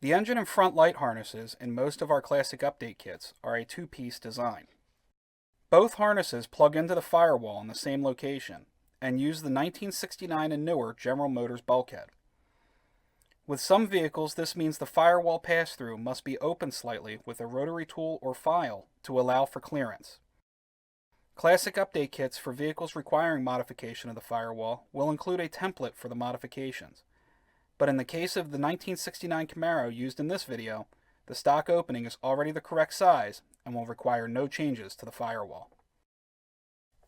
The engine and front light harnesses in most of our classic update kits are a two-piece design. Both harnesses plug into the firewall in the same location and use the 1969 and newer General Motors bulkhead. With some vehicles, this means the firewall pass-through must be opened slightly with a rotary tool or file to allow for clearance. Classic update kits for vehicles requiring modification of the firewall will include a template for the modifications. But in the case of the 1969 Camaro used in this video, the stock opening is already the correct size and will require no changes to the firewall.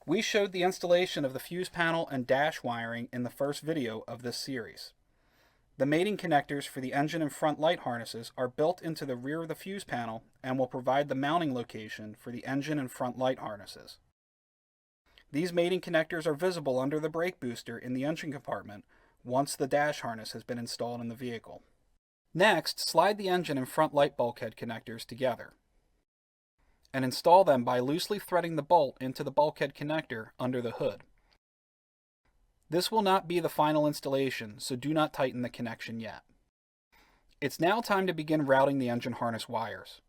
We showed the installation of the fuse panel and dash wiring in the first video of this series. The mating connectors for the engine and front light harnesses are built into the rear of the fuse panel and will provide the mounting location for the engine and front light harnesses. These mating connectors are visible under the brake booster in the engine compartment once the dash harness has been installed in the vehicle. Next, slide the engine and front light bulkhead connectors together and install them by loosely threading the bolt into the bulkhead connector under the hood. This will not be the final installation, so do not tighten the connection yet. It's now time to begin routing the engine harness wires.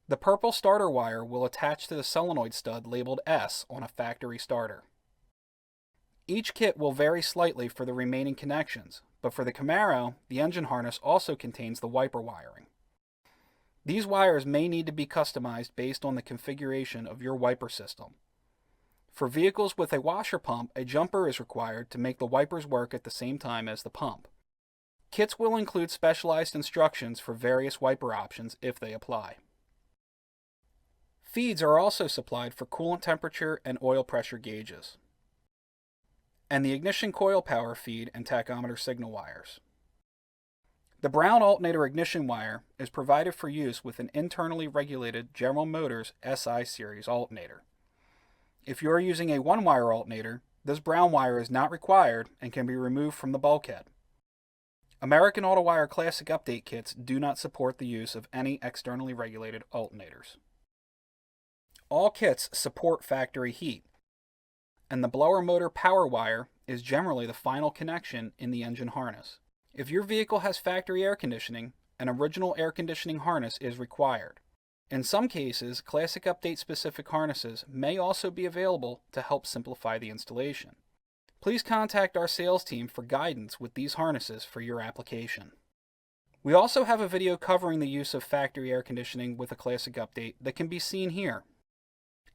The purple starter wire will attach to the solenoid stud labeled S on a factory starter. Each kit will vary slightly for the remaining connections, but for the Camaro, the engine harness also contains the wiper wiring. These wires may need to be customized based on the configuration of your wiper system. For vehicles with a washer pump, a jumper is required to make the wipers work at the same time as the pump. Kits will include specialized instructions for various wiper options if they apply. Feeds are also supplied for coolant temperature and oil pressure gauges, and the ignition coil power feed and tachometer signal wires. The brown alternator ignition wire is provided for use with an internally regulated General Motors SI series alternator. If you are using a one-wire alternator, this brown wire is not required and can be removed from the bulkhead. American Autowire Classic Update kits do not support the use of any externally regulated alternators. All kits support factory heat, and the blower motor power wire is generally the final connection in the engine harness. If your vehicle has factory air conditioning, an original air conditioning harness is required. In some cases, Classic Update specific harnesses may also be available to help simplify the installation. Please contact our sales team for guidance with these harnesses for your application. We also have a video covering the use of factory air conditioning with a Classic Update that can be seen here.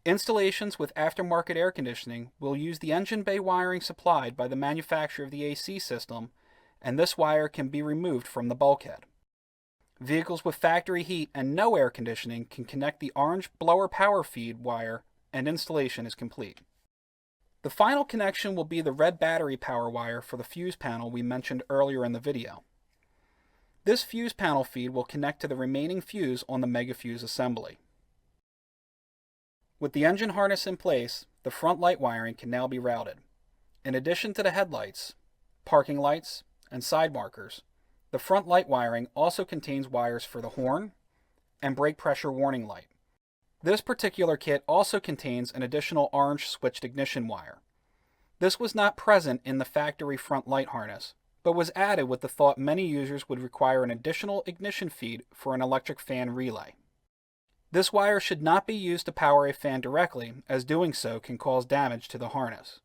Installations with aftermarket air conditioning will use the engine bay wiring supplied by the manufacturer of the AC system, and this wire can be removed from the bulkhead. Vehicles with factory heat and no air conditioning can connect the orange blower power feed wire and installation is complete. The final connection will be the red battery power wire for the fuse panel we mentioned earlier in the video. This fuse panel feed will connect to the remaining fuse on the mega fuse assembly. With the engine harness in place, the front light wiring can now be routed. In addition to the headlights, parking lights, and side markers, the front light wiring also contains wires for the horn and brake pressure warning light. This particular kit also contains an additional orange switched ignition wire. This was not present in the factory front light harness, but was added with the thought many users would require an additional ignition feed for an electric fan relay. This wire should not be used to power a fan directly, as doing so can cause damage to the harness.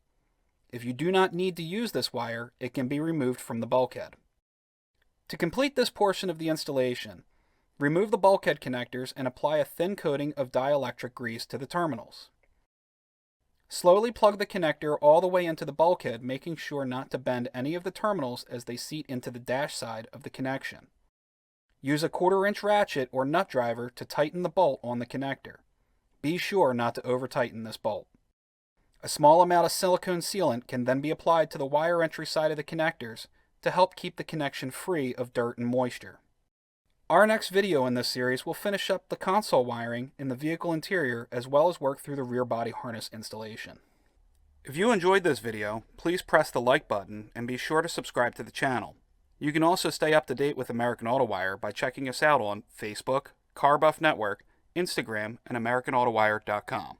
If you do not need to use this wire, it can be removed from the bulkhead. To complete this portion of the installation, remove the bulkhead connectors and apply a thin coating of dielectric grease to the terminals. Slowly plug the connector all the way into the bulkhead, making sure not to bend any of the terminals as they seat into the dash side of the connection. Use a 1/4-inch ratchet or nut driver to tighten the bolt on the connector. Be sure not to over-tighten this bolt. A small amount of silicone sealant can then be applied to the wire entry side of the connectors to help keep the connection free of dirt and moisture. Our next video in this series will finish up the console wiring in the vehicle interior as well as work through the rear body harness installation. If you enjoyed this video, please press the like button and be sure to subscribe to the channel. You can also stay up to date with American Autowire by checking us out on Facebook, Car Buff Network, Instagram, and AmericanAutowire.com.